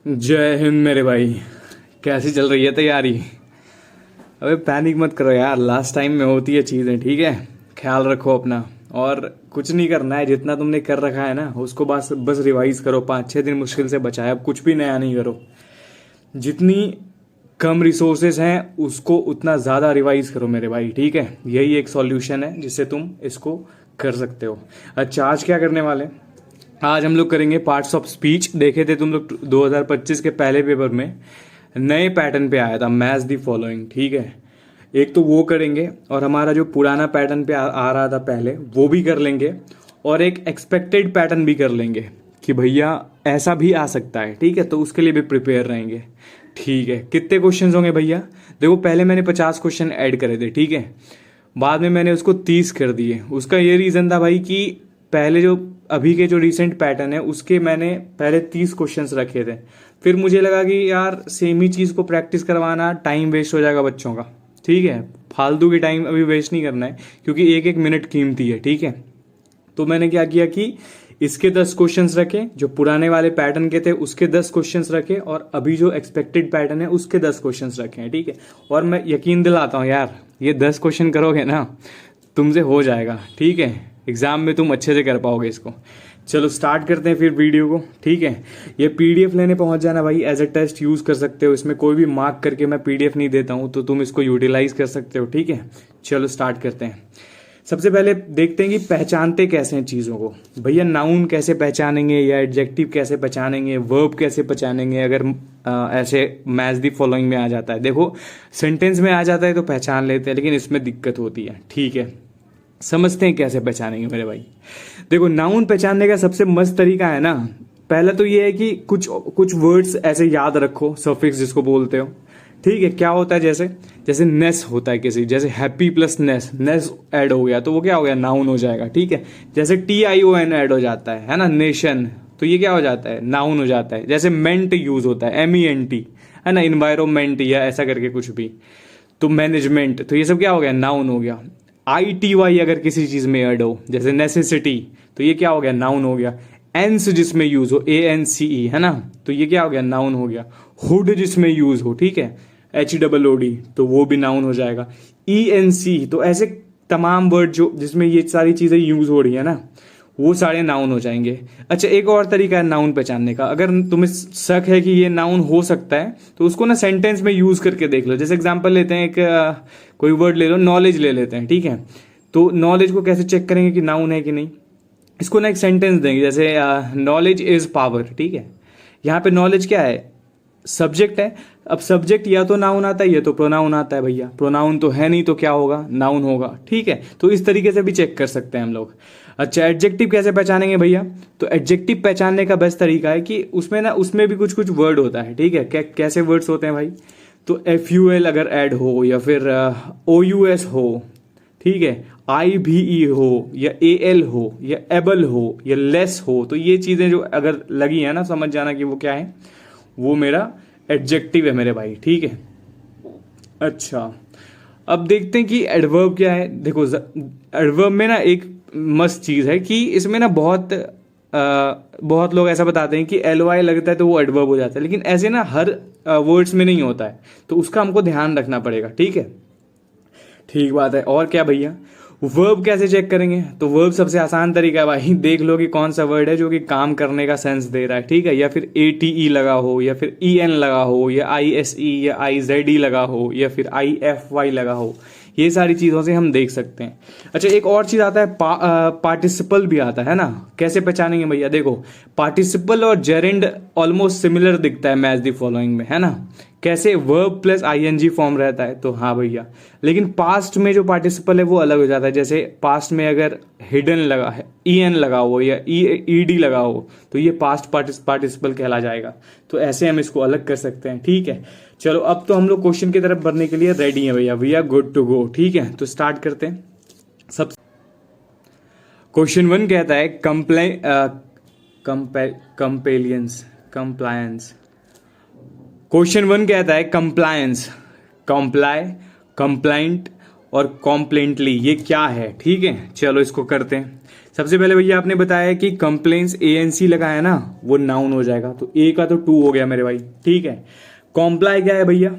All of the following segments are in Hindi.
जय हिंद मेरे भाई। कैसी चल रही है तैयारी? अबे पैनिक मत करो यार, लास्ट टाइम में होती है चीज़ें, ठीक है। ख्याल रखो अपना। और कुछ नहीं करना है, जितना तुमने कर रखा है ना उसको बस बस रिवाइज करो। 5-6 दिन मुश्किल से बचा है, अब कुछ भी नया नहीं करो। जितनी कम रिसोर्सेज हैं उसको उतना ज़्यादा रिवाइज करो मेरे भाई, ठीक है। यही एक सॉल्यूशन है जिससे तुम इसको कर सकते हो। अच्छा, आज क्या करने वाले? आज हम लोग करेंगे पार्ट्स ऑफ स्पीच। देखे थे तुम लोग 2025 के पहले पेपर में नए पैटर्न पे आया था, मैच द फॉलोइंग, ठीक है। एक तो वो करेंगे और हमारा जो पुराना पैटर्न पे आ रहा था पहले वो भी कर लेंगे, और एक एक्सपेक्टेड पैटर्न भी कर लेंगे कि भैया ऐसा भी आ सकता है, ठीक है। तो उसके लिए भी प्रिपेयर रहेंगे, ठीक है। कितने क्वेश्चन होंगे भैया? देखो, पहले मैंने 50 क्वेश्चन ऐड करे थे, ठीक है। बाद में मैंने उसको 30 कर दिए। उसका ये रीज़न था भाई कि पहले जो अभी के जो रिसेंट पैटर्न है उसके मैंने पहले 30 क्वेश्चंस रखे थे। फिर मुझे लगा कि यार सेम ही चीज़ को प्रैक्टिस करवाना टाइम वेस्ट हो जाएगा बच्चों का, ठीक है। फालतू की टाइम अभी वेस्ट नहीं करना है, क्योंकि एक एक मिनट कीमती है, ठीक है। तो मैंने क्या किया कि इसके 10 क्वेश्चंस रखे, जो पुराने वाले पैटर्न के थे उसके 10 क्वेश्चंस रखे, और अभी जो एक्सपेक्टेड पैटर्न है उसके 10 क्वेश्चंस रखे हैं, ठीक है। और मैं यकीन दिलाता हूँ यार, ये 10 क्वेश्चन करोगे ना तुमसे हो जाएगा, ठीक है। एग्जाम में तुम अच्छे से कर पाओगे इसको। चलो स्टार्ट करते हैं फिर वीडियो को, ठीक है। ये पीडीएफ लेने पहुंच जाना भाई, एज अ टेस्ट यूज कर सकते हो। इसमें कोई भी मार्क करके मैं पीडीएफ नहीं देता हूं, तो तुम इसको यूटिलाइज कर सकते हो, ठीक है। चलो स्टार्ट करते हैं। सबसे पहले देखते हैं कि पहचानते कैसे हैं चीज़ों को। भैया नाउन कैसे पहचानेंगे, या एडजेक्टिव कैसे पहचानेंगे, वर्ब कैसे पहचानेंगे। अगर ऐसे मैच दी फॉलोइंग में आ जाता है, देखो सेंटेंस में आ जाता है तो पहचान लेते हैं, लेकिन इसमें दिक्कत होती है, ठीक है। समझते हैं कैसे पहचानेंगे मेरे भाई। देखो, नाउन पहचानने का सबसे मस्त तरीका है ना, पहला तो ये है कि कुछ कुछ वर्ड्स ऐसे याद रखो, सफिक्स जिसको बोलते हो, ठीक है। क्या होता है, जैसे जैसे नेस होता है किसी, जैसे हैप्पी प्लस नेस, नेस ऐड हो गया तो वो क्या हो गया, नाउन हो जाएगा, ठीक है। जैसे TION ऐड हो जाता है ना, नेशन, तो ये क्या हो जाता है, नाउन हो जाता है। जैसे मेंट यूज होता है, MENT, है ना, इन्वायरमेंट या ऐसा करके कुछ भी, तो मैनेजमेंट, तो ये सब क्या हो गया, नाउन हो गया। ITY अगर किसी चीज में ऐड हो, जैसे नेसेसिटी, तो ये क्या हो गया, नाउन हो गया। एंस जिसमें यूज हो, ANCE, है ना, तो ये क्या हो गया, नाउन हो गया। हुड जिसमें यूज हो, ठीक है, HOOD, तो वो भी नाउन हो जाएगा। ENC, तो ऐसे तमाम वर्ड जो जिसमें ये सारी चीजें यूज हो रही है ना, वो सारे नाउन हो जाएंगे। अच्छा, एक और तरीका है नाउन पहचानने का। अगर तुम्हें शक है कि ये नाउन हो सकता है तो उसको ना सेंटेंस में यूज करके देख लो। जैसे एग्जांपल लेते हैं, एक कोई वर्ड ले लो, नॉलेज ले लेते हैं, ठीक है। तो नॉलेज को कैसे चेक करेंगे कि नाउन है कि नहीं? इसको ना एक सेंटेंस देंगे, जैसे नॉलेज इज पावर, ठीक है। यहाँ पे नॉलेज क्या है, सब्जेक्ट है। अब सब्जेक्ट या तो नाउन आता है या तो प्रोनाउन आता है भैया। प्रोनाउन तो है नहीं तो क्या होगा, नाउन होगा, ठीक है। तो इस तरीके से भी चेक कर सकते हैं हम लोग। अच्छा, एडजेक्टिव कैसे पहचानेंगे भैया? तो एडजेक्टिव पहचानने का बेस्ट तरीका है कि उसमें भी कुछ कुछ वर्ड होता है, ठीक है। कैसे वर्ड्स होते हैं भाई? तो FUL अगर ऐड हो, या फिर OUS हो, ठीक है, IVE हो, या AL हो, या एबल हो, या लेस हो, तो ये चीजें जो अगर लगी है ना, समझ जाना कि वो क्या है, वो मेरा एडजेक्टिव है मेरे भाई, ठीक है। अच्छा, अब देखते हैं कि एडवर्ब क्या है। देखो, एडवर्ब में ना एक मस्त चीज है कि इसमें ना बहुत लोग ऐसा बताते हैं कि LY लगता है तो वो एडवर्ब हो जाता है, लेकिन ऐसे ना हर वर्ड्स में नहीं होता है, तो उसका हमको ध्यान रखना पड़ेगा, ठीक है। ठीक बात है। और क्या भैया, वर्ब कैसे चेक करेंगे? तो वर्ब सबसे आसान तरीका है भाई, देख लो कि कौन सा वर्ड है जो कि काम करने का सेंस दे रहा है, ठीक है। या फिर ATE लगा हो, या फिर EN लगा हो, या ISE या IZE लगा हो, या फिर IFY लगा हो, ये सारी चीज़ों से हम देख सकते हैं। अच्छा, एक और चीज़ आता है, पार्टिसिपल भी आता है ना। कैसे पहचानेंगे भैया? देखो, पार्टिसिपल और जेरेंड ऑलमोस्ट सिमिलर दिखता है मैच द फॉलोइंग में, है ना। कैसे, वर्ब प्लस ING फॉर्म रहता है, तो हाँ भैया। लेकिन पास्ट में जो पार्टिसिपल है वो अलग हो जाता है। जैसे पास्ट में अगर हिडन लगा है, EN लगा हो, या ED लगा हो, तो ये पास्ट पार्टिसिपल कहला जाएगा। तो ऐसे हम इसको अलग कर सकते हैं, ठीक है। चलो, अब तो हम लोग क्वेश्चन की तरफ बढ़ने के लिए रेडी हैं भैया, we are good to go, ठीक है। तो स्टार्ट करते हैं। सब क्वेश्चन 1 कहता है कंप्लायंस। क्वेश्चन 1 कहता है कंप्लायंस, कंप्लाई, कंप्लाइंट और कॉम्प्लेंटली ये क्या है, ठीक है। चलो इसको करते हैं। सबसे पहले भैया आपने बताया कि कंप्लेंट्स ANC लगा है ना, वो नाउन हो जाएगा, तो ए का तो टू हो गया मेरे भाई, ठीक है। कॉम्प्लाई क्या है भैया,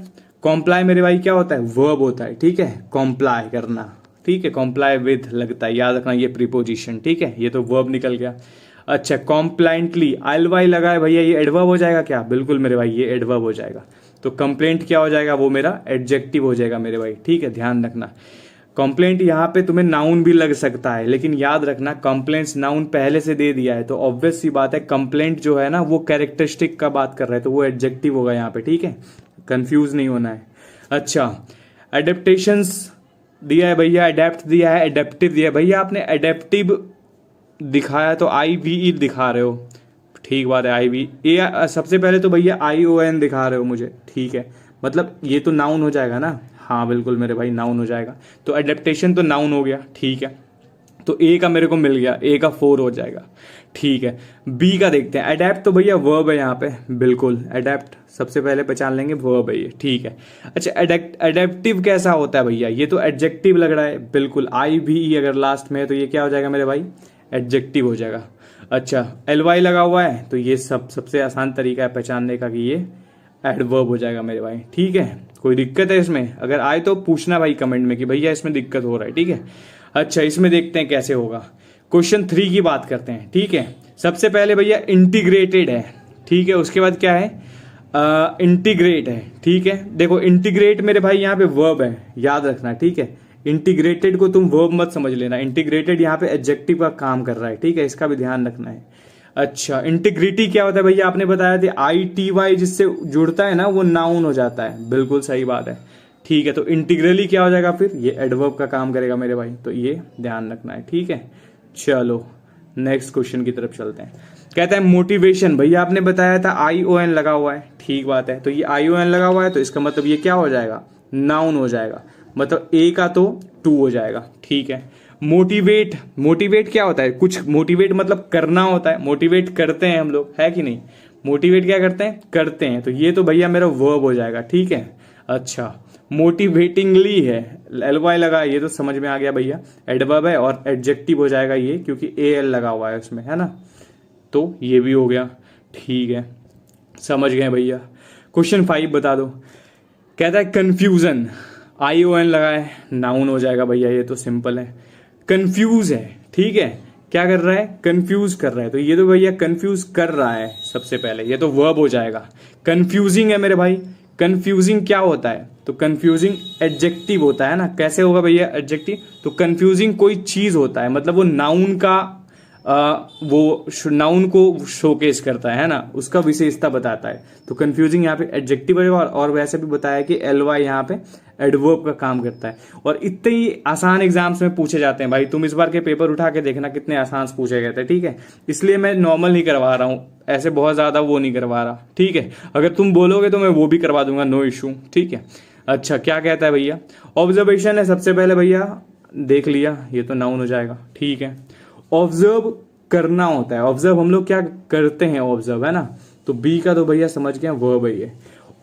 कॉम्प्लाई मेरे भाई क्या होता है, वर्ब होता है, ठीक है, कॉम्प्लाई करना, ठीक है, कॉम्प्लाई विद लगता है, याद रखना ये प्रीपोजिशन, ठीक है, ये तो वर्ब निकल गया। अच्छा, कॉम्प्लाइंटली ILY लगा है भैया, ये एडवर्ब हो जाएगा क्या, बिल्कुल मेरे भाई ये एडवर्ब हो जाएगा। तो कंप्लेंट क्या हो जाएगा, वो मेरा एडजेक्टिव हो जाएगा मेरे भाई, ठीक है, ध्यान रखना। कंप्लेंट यहाँ पे तुम्हें नाउन भी लग सकता है, लेकिन याद रखना कंप्लेंट्स नाउन पहले से दे दिया है, तो ऑब्वियस सी बात है कंप्लेंट जो है ना वो कैरेक्टरिस्टिक का बात कर रहा है, तो वो एडजेक्टिव होगा यहाँ पे, ठीक है, कंफ्यूज नहीं होना है। अच्छा, एडेप्टेशंस दिया है भैया, अडेप्ट दिया है, एडेप्टिव दिया है भैया, आपने एडेप्टिव दिखाया तो IVE दिखा रहे हो, ठीक बात है, IVE सबसे पहले तो भैया ION दिखा रहे हो मुझे, ठीक है, मतलब ये तो नाउन हो जाएगा ना, हाँ बिल्कुल मेरे भाई नाउन हो जाएगा, तो एडेप्टेशन तो नाउन हो गया, ठीक है, तो ए का मेरे को मिल गया, ए का 4 हो जाएगा, ठीक है। बी का देखते हैं, अडेप्ट तो भैया वर्ब है यहाँ पे, बिल्कुल अडेप्ट सबसे पहले पहचान लेंगे, वर्ब है ये, ठीक है। अच्छा, एडेप्टिव कैसा होता है भैया, ये तो एडजेक्टिव लग रहा है, बिल्कुल IVE अगर लास्ट में है तो ये क्या हो जाएगा मेरे भाई, एडजेक्टिव हो जाएगा। अच्छा, LY लगा हुआ है तो ये सबसे आसान तरीका है पहचानने का कि ये एडवर्ब हो जाएगा मेरे भाई, ठीक है। कोई दिक्कत है इसमें, अगर आए तो पूछना भाई कमेंट में कि भैया इसमें दिक्कत हो रहा है, ठीक है। अच्छा, इसमें देखते हैं कैसे होगा। क्वेश्चन 3 की बात करते हैं, ठीक है। सबसे पहले भैया इंटीग्रेटेड है, ठीक है, उसके बाद क्या है, इंटीग्रेट है, ठीक है। देखो इंटीग्रेट मेरे भाई यहाँ पे वर्ब है, याद रखना, ठीक है। इंटीग्रेटेड को तुम वर्ब मत समझ लेना, इंटीग्रेटेड यहाँ पे एडजेक्टिव का काम कर रहा है, ठीक है, इसका भी ध्यान रखना है। अच्छा, इंटीग्रिटी क्या होता है भैया, आपने बताया था ITY जिससे जुड़ता है ना वो नाउन हो जाता है, बिल्कुल सही बात है, ठीक है। तो इंटीग्रली क्या हो जाएगा फिर, ये एडवर्ब का काम करेगा मेरे भाई, तो ये ध्यान रखना है, ठीक है। चलो नेक्स्ट क्वेश्चन की तरफ चलते हैं। कहता है मोटिवेशन, भैया आपने बताया था ION लगा हुआ है, ठीक बात है, तो ये ION लगा हुआ है तो इसका मतलब ये क्या हो जाएगा, नाउन हो जाएगा, मतलब ए का तो 2 हो जाएगा, ठीक है। मोटिवेट, मोटिवेट क्या होता है, कुछ मोटिवेट मतलब करना होता है, मोटिवेट करते हैं हम लोग, है कि नहीं, मोटिवेट क्या करते हैं, करते हैं, तो ये तो भैया मेरा वर्ब हो जाएगा, ठीक है। अच्छा, मोटिवेटिंगली है, LY लगा, ये तो समझ में आ गया भैया, एडवर्ब है और एडजेक्टिव हो जाएगा ये, क्योंकि AL लगा हुआ है उसमें, है ना, तो ये भी हो गया, ठीक है, समझ गए भैया। क्वेश्चन 5 बता दो। कहता है कंफ्यूजन, ION लगा है, नाउन हो जाएगा भैया, ये तो सिंपल है। कंफ्यूज है, ठीक है, क्या कर रहा है, कंफ्यूज कर रहा है, तो ये तो भैया कंफ्यूज कर रहा है, सबसे पहले ये तो वर्ब हो जाएगा। कंफ्यूजिंग है मेरे भाई, कंफ्यूजिंग क्या होता है, तो कंफ्यूजिंग एडजेक्टिव होता है ना, कैसे होगा भैया एडजेक्टिव, तो कंफ्यूजिंग कोई चीज होता है, मतलब वो नाउन का वो नाउन को शोकेस करता है ना, उसका विशेषता बताता है, तो कंफ्यूजिंग यहाँ पे एडजेक्टिव है, और वैसे भी बताया कि LY यहाँ पे एडवर्ब का काम करता है, और इतने ही आसान एग्जाम्स में पूछे जाते हैं भाई, तुम इस बार के पेपर उठा के देखना कितने आसान पूछे गए थे, ठीक है, इसलिए मैं नॉर्मल नहीं करवा रहा हूँ, ऐसे बहुत ज्यादा वो नहीं करवा रहा, ठीक है, अगर तुम बोलोगे तो मैं वो भी करवा दूंगा, नो इशू, ठीक है। अच्छा, क्या कहता है भैया, ऑब्जर्वेशन है, सबसे पहले भैया देख लिया, ये तो नाउन हो जाएगा, ठीक है। ऑब्जर्व करना होता है, ऑब्जर्व हम लोग क्या करते हैं, ऑब्जर्व है ना, तो बी का तो भैया समझ गए वर्ब है ये।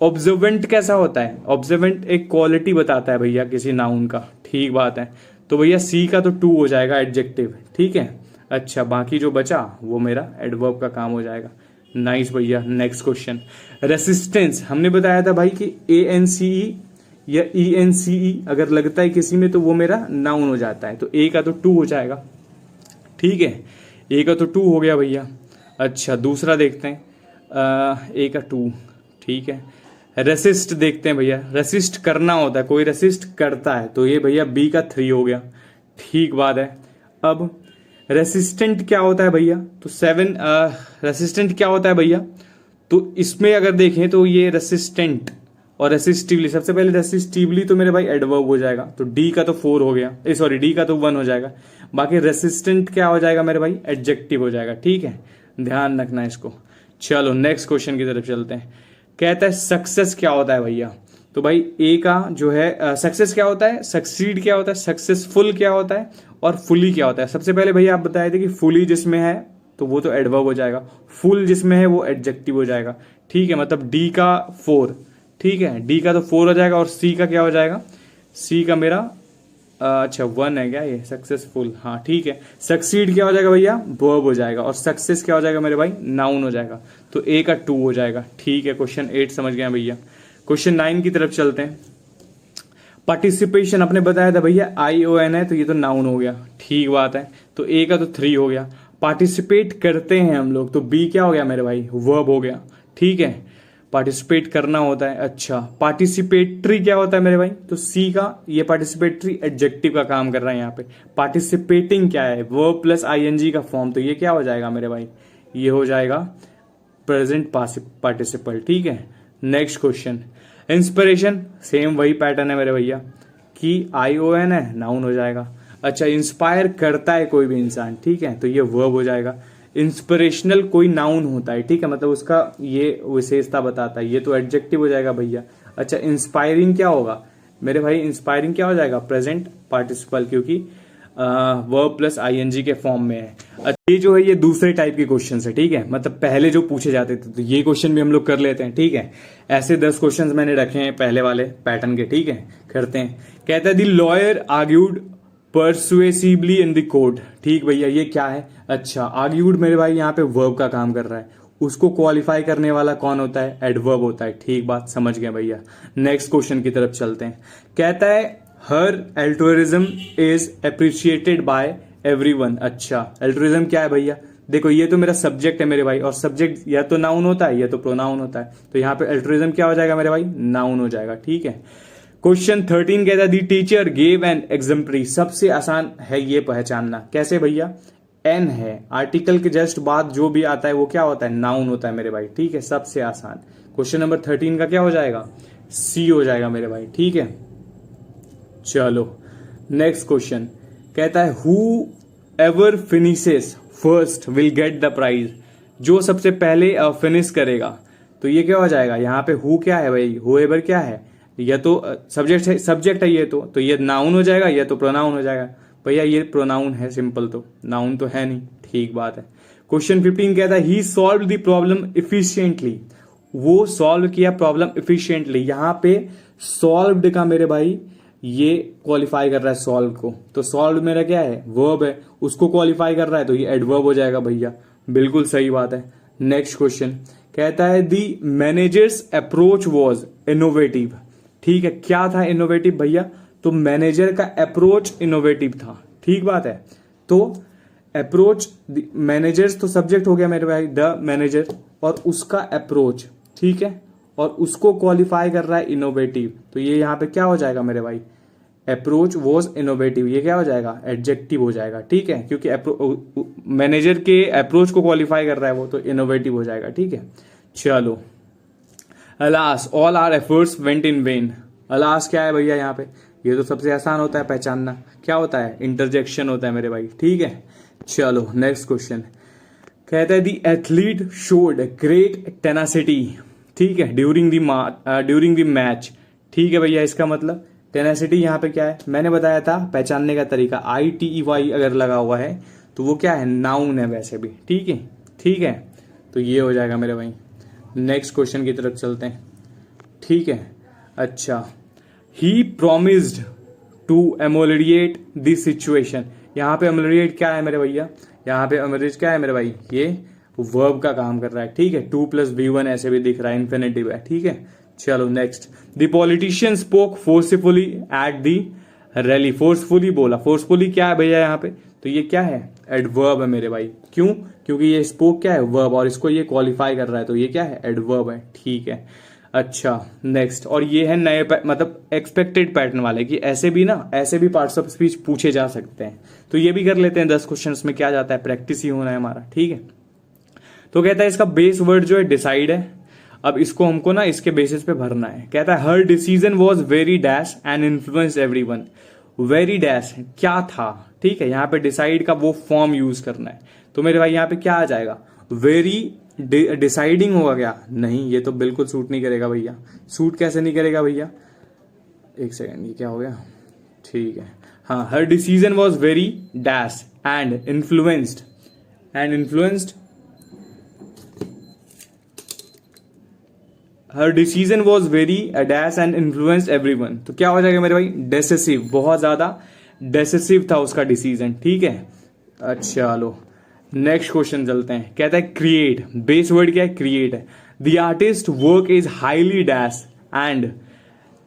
ऑब्जर्वेंट कैसा होता है, ऑब्जर्वेंट एक क्वालिटी बताता है भैया किसी नाउन का, ठीक बात है, तो भैया सी का तो 2 हो जाएगा एडजेक्टिव, ठीक है। अच्छा, बाकी जो बचा वो मेरा एडवर्ब का काम हो जाएगा, नाइस भैया। नेक्स्ट क्वेश्चन, रेसिस्टेंस, हमने बताया था भाई कि ANCE या ENCE अगर लगता है किसी में तो वो मेरा नाउन हो जाता है, तो ए का तो 2 हो जाएगा, ठीक है, ए का तो 2 हो गया भैया। अच्छा, दूसरा देखते हैं, ए का 2, ठीक है। रेसिस्ट देखते हैं भैया, रेसिस्ट करना होता है, कोई रेसिस्ट करता है, तो ये भैया बी का 3 हो गया, ठीक बात है। अब रेसिस्टेंट क्या होता है भैया, तो 7, रेसिस्टेंट क्या होता है भैया, तो इसमें अगर देखें तो ये रेसिस्टेंट और रेसिस्टिवली, सबसे पहले रेसिस्टिवली तो मेरे भाई एडवर्ब हो जाएगा, तो डी का तो 4 हो गया, सॉरी डी का तो 1 हो जाएगा, बाकी रेसिस्टेंट क्या हो जाएगा मेरे भाई, एडजेक्टिव हो जाएगा, ठीक है, ध्यान रखना इसको। चलो नेक्स्ट क्वेश्चन की तरफ चलते हैं। कहता है सक्सेस क्या होता है भैया, तो भाई ए का जो है सक्सेस क्या होता है, सक्सीड क्या होता है, सक्सेसफुल क्या होता है, और फुली क्या होता है। सबसे पहले भैया आप बताए थे कि फुली जिसमें है तो वो तो एडवर्ब हो जाएगा, फुल जिसमें है वो एडजेक्टिव हो जाएगा, ठीक है, मतलब डी का 4, ठीक है, डी का तो 4 हो जाएगा, और सी का क्या हो जाएगा, सी का मेरा अच्छा 1 है क्या ये सक्सेसफुल, हाँ ठीक है। सक्सीड क्या हो जाएगा भैया, वर्ब हो जाएगा, और सक्सेस क्या हो जाएगा मेरे भाई, नाउन हो जाएगा। तो ए का 2 हो जाएगा, ठीक है। क्वेश्चन 8 समझ गए भैया। क्वेश्चन 9 की तरफ चलते हैं। पार्टिसिपेशन अपने बताया था भैया ION है, तो ये तो नाउन हो गया, ठीक बात है। तो ए का तो 3 हो गया। पार्टिसिपेट करते हैं हम लोग, तो बी क्या हो गया मेरे भाई, वर्ब हो गया, ठीक है। पार्टिसिपेट करना होता है, अच्छा। पार्टिसिपेटरी क्या होता है मेरे भाई, तो सी का ये पार्टिसिपेटरी एडजेक्टिव का काम कर रहा है यहाँ पे। पार्टिसिपेटिंग क्या है, वर्ब प्लस ING का फॉर्म, तो ये क्या हो जाएगा मेरे भाई, ये हो जाएगा प्रेजेंट पार्टिसिपल, ठीक है। नेक्स्ट क्वेश्चन, इंस्पिरेशन सेम वही पैटर्न है मेरे भैया कि ION है, नाउन हो जाएगा। अच्छा, इंस्पायर करता है कोई भी इंसान, ठीक है, तो ये वर्ब हो जाएगा। इंस्पिरेशनल कोई नाउन होता है, ठीक है, मतलब उसका ये विशेषता बताता है, ये तो एडजेक्टिव हो जाएगा भैया। अच्छा, इंस्पायरिंग क्या होगा मेरे भाई, इंस्पायरिंग क्या हो जाएगा, प्रेजेंट पार्टिसिपल, क्योंकि वर्ब प्लस ING के फॉर्म में है। अच्छा, ये जो है ये दूसरे टाइप के क्वेश्चन है, ठीक है, मतलब पहले जो पूछे जाते थे, तो ये क्वेश्चन भी हम लोग कर लेते हैं, ठीक है। ऐसे 10 क्वेश्चन मैंने रखे हैं पहले वाले पैटर्न के, ठीक है, करते हैं। कहता है the lawyer argued persuasively in the court, ठीक भैया, ये क्या है। अच्छा, आर्ग्यूड मेरे भाई यहाँ पे वर्ब का काम कर रहा है, उसको क्वालिफाई करने वाला कौन होता है, एडवर्ब होता है, ठीक बात समझ गए भैया। नेक्स्ट क्वेश्चन की तरफ चलते हैं। कहता है हर एल्टोरिज्म इज अप्रिशिएटेड बाय एवरीवन। अच्छा, एल्टोरिज्म क्या है भैया, देखो ये तो मेरा सब्जेक्ट है मेरे भाई, और सब्जेक्ट या तो नाउन होता है या तो प्रोनाउन होता है, तो यहाँ पे एल्टोरिज्म क्या हो जाएगा मेरे भाई, नाउन हो जाएगा, ठीक है। क्वेश्चन 13 कहता है दी टीचर गेव एन एग्जाम्पली, सबसे आसान है ये पहचानना, कैसे भैया, एन है, आर्टिकल के जस्ट बाद जो भी आता है वो क्या होता है, नाउन होता है मेरे भाई, ठीक है, सबसे आसान। क्वेश्चन नंबर 13 का क्या हो जाएगा, सी हो जाएगा मेरे भाई, ठीक है। चलो नेक्स्ट क्वेश्चन कहता है whoever finishes first will get the prize, जो सबसे पहले फिनिश करेगा, तो ये क्या हो जाएगा, यहाँ पे हु क्या है भाई, हु एवर क्या है, या तो सब्जेक्ट है ये तो ये नाउन हो जाएगा, या तो प्रोनाउन हो जाएगा। भैया ये प्रोनाउन है सिंपल, तो नाउन तो है नहीं, ठीक बात है। क्वेश्चन 15 कहता है ही सॉल्व द प्रॉब्लम इफिशिएंटली, वो सॉल्व किया प्रॉब्लम इफिशिएंटली, यहाँ पे सॉल्व्ड का मेरे भाई ये क्वालिफाई कर रहा है सॉल्व को, तो सॉल्व मेरा क्या है, वर्ब है, उसको क्वालिफाई कर रहा है, तो ये एडवर्ब हो जाएगा भैया, बिल्कुल सही बात है। नेक्स्ट क्वेश्चन कहता है the managers approach was innovative, ठीक है, क्या था इनोवेटिव भैया, तो मैनेजर का अप्रोच इनोवेटिव था, ठीक बात है। तो अप्रोच, मैनेजर्स तो सब्जेक्ट हो गया मेरे भाई, द मैनेजर, और उसका अप्रोच, ठीक है, और उसको क्वालिफाई कर रहा है इनोवेटिव, तो ये यहाँ पे क्या हो जाएगा मेरे भाई, अप्रोच वॉज इनोवेटिव, ये क्या हो जाएगा, एडजेक्टिव हो जाएगा, ठीक है, क्योंकि मैनेजर के अप्रोच को क्वालिफाई कर रहा है वो, तो इनोवेटिव हो जाएगा, ठीक है। चलो, alas all our efforts went in vain, alas क्या है भैया यहाँ पे, ये तो सबसे आसान होता है पहचानना, क्या होता है, इंटरजेक्शन होता है मेरे भाई, ठीक है। चलो नेक्स्ट क्वेश्चन कहता है दी एथलीट शोड ग्रेट टेनासिटी, ठीक है, ड्यूरिंग द मैच, ठीक है भैया, इसका मतलब टेनासिटी यहाँ पे क्या है, मैंने बताया था पहचानने का तरीका, ITEY अगर लगा हुआ है तो वो क्या है, नाउन है वैसे भी, ठीक है, ठीक है, तो ये हो जाएगा मेरे भाई। नेक्स्ट क्वेश्चन की तरफ चलते हैं, ठीक है। अच्छा, ही प्रोमिस्ड टू एमोलिएट द सिचुएशन, यहाँ पे एमोलिएट क्या है मेरे भैया, यहाँ पे एमोलिएट क्या है मेरे भाई, ये वर्ब का काम कर रहा है, ठीक है, 2 + V1 ऐसे भी दिख रहा है, इन्फिनेटिव है, ठीक है। चलो next, the politician spoke forcefully at the rally, forcefully बोला, फोर्सफुली क्या है भैया यहाँ पे, तो ये क्या है, एडवर्ब है मेरे भाई, क्यों, क्योंकि ये स्पोक क्या है, वर्ब, और इसको ये क्वालिफाई कर रहा है, तो ये क्या है, एडवर्ब है, ठीक है। अच्छा नेक्स्ट, और ये है नए मतलब एक्सपेक्टेड पैटर्न वाले, कि ऐसे भी पार्ट्स ऑफ स्पीच पूछे जा सकते हैं, तो ये भी कर लेते हैं 10 क्वेश्चन में, क्या जाता है, प्रैक्टिस ही होना है हमारा, ठीक है। तो कहता है इसका बेस वर्ड जो है डिसाइड है, अब इसको हमको ना इसके बेसिस पे भरना है। कहता है her decision was very dash and influence everyone, very dash क्या था, ठीक है, यहाँ पे डिसाइड का वो फॉर्म यूज करना है, तो मेरे भाई यहाँ पे क्या आ जाएगा, वेरी डिसाइडिंग होगा क्या, नहीं, ये तो बिल्कुल सूट नहीं करेगा भैया, सूट कैसे नहीं करेगा भैया, एक सेकेंड, ये क्या हो गया, ठीक है, हाँ, her decision was very dash and influenced her decision was very dash and influenced everyone, तो क्या हो जाएगा मेरे भाई, डेसेसिव, बहुत ज्यादा डेसेसिव था उसका डिसीजन, ठीक है। अच्छा लो नेक्स्ट क्वेश्चन चलते हैं। कहता है क्रिएट, बेस वर्ड क्या है, क्रिएट है। The artist work is highly dash and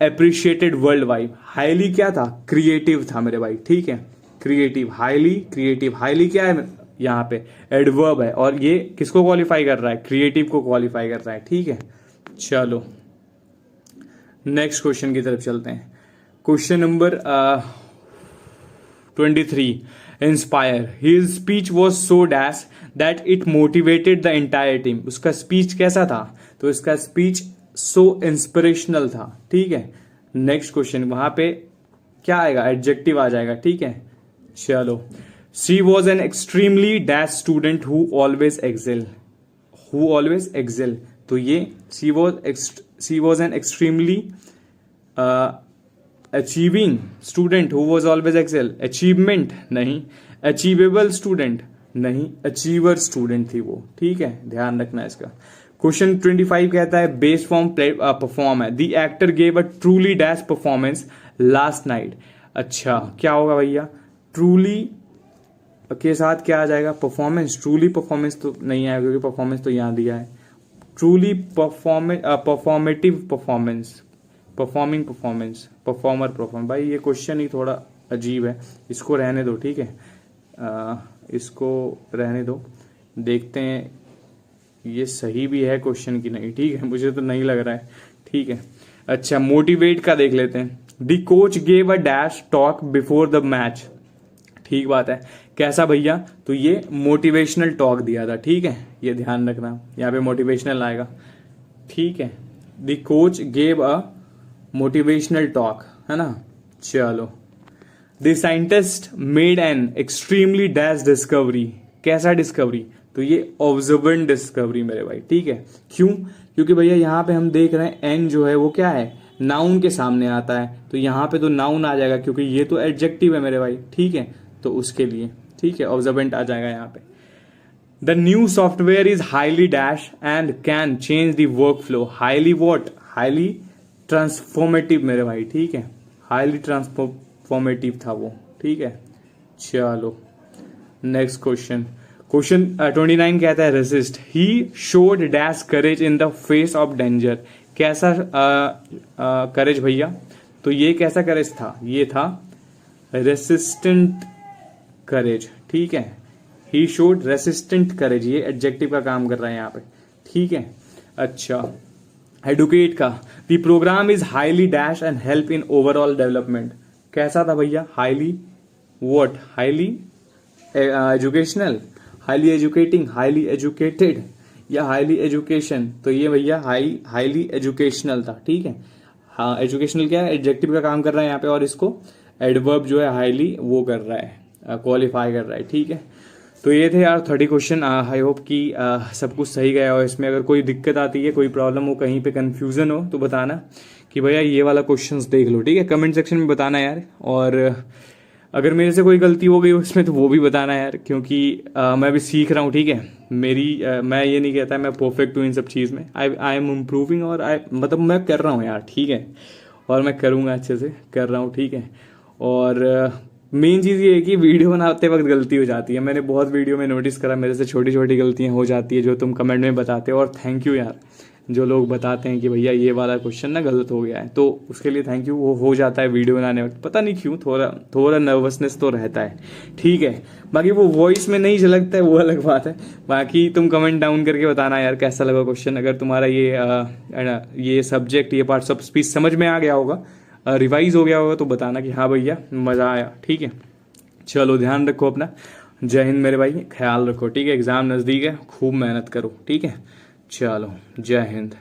appreciated world wide. Highly क्या था, क्रिएटिव था मेरे भाई, ठीक है। क्रिएटिव, हाईली क्रिएटिव, हाईली क्या है यहाँ पे, एडवर्ब है, और ये किसको क्वालिफाई कर रहा है, क्रिएटिव को क्वालिफाई कर रहा है, ठीक है। चलो नेक्स्ट क्वेश्चन की तरफ चलते हैं। Question number 23, inspire, his speech was so dash that it motivated the entire team. उसका स्पीच कैसा था, तो इसका स्पीच सो इंस्पिरेशनल था, ठीक है। नेक्स्ट क्वेश्चन, वहां पे क्या आएगा, एडजेक्टिव आ जाएगा, ठीक है। चलो, she was an extremely dash student who always excel, who always excel, तो ये she was an extremely achieving student who was always excel, achievement नहीं, अचीवेबल स्टूडेंट नहीं, अचीवर स्टूडेंट थी वो, ठीक है, ध्यान रखना इसका। क्वेश्चन 25 कहता है बेस फॉर्म परफॉर्म है, the actor gave a truly dash performance last night. अच्छा क्या होगा भैया, ट्रूली के साथ क्या आ जाएगा, परफॉर्मेंस, ट्रूली परफॉर्मेंस तो नहीं आएगा क्योंकि परफॉर्मेंस तो यहाँ दिया है। Truly performative performance, performing performance, performer perform. भाई ये क्वेश्चन ही थोड़ा अजीब है, इसको रहने दो, ठीक है। इसको रहने दो, देखते हैं ये सही भी है क्वेश्चन की नहीं, ठीक है, मुझे तो नहीं लग रहा है, ठीक है। अच्छा मोटिवेट का देख लेते हैं। The coach gave a dash talk before the match, ठीक बात है, कैसा भैया, तो ये मोटिवेशनल टॉक दिया था, ठीक है, ये ध्यान रखना, यहाँ पे मोटिवेशनल आएगा, ठीक है। The coach gave a motivational talk, है ना। चलो, the scientist made an extremely dash discovery, कैसा डिस्कवरी, तो ये ऑब्जर्वेंट डिस्कवरी मेरे भाई, ठीक है। क्यों, क्योंकि भैया यहाँ पे हम देख रहे हैं एन जो है वो क्या है, नाउन के सामने आता है, तो यहाँ पे तो नाउन आ जाएगा क्योंकि ये तो एडजेक्टिव है मेरे भाई, ठीक है, तो उसके लिए, ठीक है, ऑब्जर्वेंट आ जाएगा यहाँ पे। The new software is highly dash and can change the work flow, highly what, highly transformative मेरे भाई, ठीक है, हाईली ट्रांसफॉर्मेटिव था वो, ठीक है। चलो नेक्स्ट क्वेश्चन, क्वेश्चन 29 कहता है resist, he showed dash courage in the face of danger, कैसा करेज भैया, तो ये कैसा करेज था, ये था रेसिस्टेंट करेज, ठीक है। ही शोड रेसिस्टेंट करेज, ये एडजेक्टिव का काम कर रहा है यहाँ पे, ठीक है। अच्छा एडुकेट का, the programme is highly dash and help in overall development, कैसा था भैया, highly what, highly educational, highly educating, highly educated या हाईली एजुकेशन, तो ये भैया हाईली एजुकेशनल था, ठीक है। हाँ एजुकेशनल क्या है, एडजेक्टिव का काम कर रहा है यहाँ पे, और इसको एडवर्ब जो है हाईली वो कर रहा है, क्वालिफाई कर रहा है, ठीक है। तो ये थे यार 30 क्वेश्चन, आई होप कि सब कुछ सही गया हो। इसमें अगर कोई दिक्कत आती है, कोई प्रॉब्लम हो, कहीं पे कंफ्यूजन हो तो बताना कि भैया ये वाला क्वेश्चंस देख लो, ठीक है, कमेंट सेक्शन में बताना यार। और अगर मेरे से कोई गलती हो गई उसमें तो वो भी बताना यार, क्योंकि मैं भी सीख रहा हूँ, ठीक है। मैं ये नहीं कहता मैं परफेक्ट हूँ इन सब चीज़ में, आई एम इम्प्रूविंग, और मतलब मैं कर रहा हूँ यार, ठीक है, और मैं करूँगा, अच्छे से कर रहा हूँ, ठीक है। और मेन चीज़ ये है कि वीडियो बनाते वक्त गलती हो जाती है, मैंने बहुत वीडियो में नोटिस करा मेरे से छोटी छोटी गलतियाँ हो जाती है, जो तुम कमेंट में बताते हो, और थैंक यू यार जो लोग बताते हैं कि भैया ये वाला क्वेश्चन ना गलत हो गया है, तो उसके लिए थैंक यू। वो हो जाता है वीडियो बनाने वक्त, पता नहीं क्यों थोड़ा नर्वसनेस तो रहता है, ठीक है। बाकी वो वॉइस में नहीं झलकता है, वो अलग बात है। बाकी तुम कमेंट डाउन करके बताना यार कैसा लगा क्वेश्चन। अगर तुम्हारा ये सब्जेक्ट, ये पार्ट्स ऑफ स्पीच समझ में आ गया होगा, रिवाइज हो गया होगा, तो बताना कि हाँ भैया मज़ा आया, ठीक है। चलो ध्यान रखो अपना, जय हिंद मेरे भाई, ख्याल रखो, ठीक है। एग्ज़ाम नज़दीक है, खूब मेहनत करो, ठीक है। चलो जय हिंद।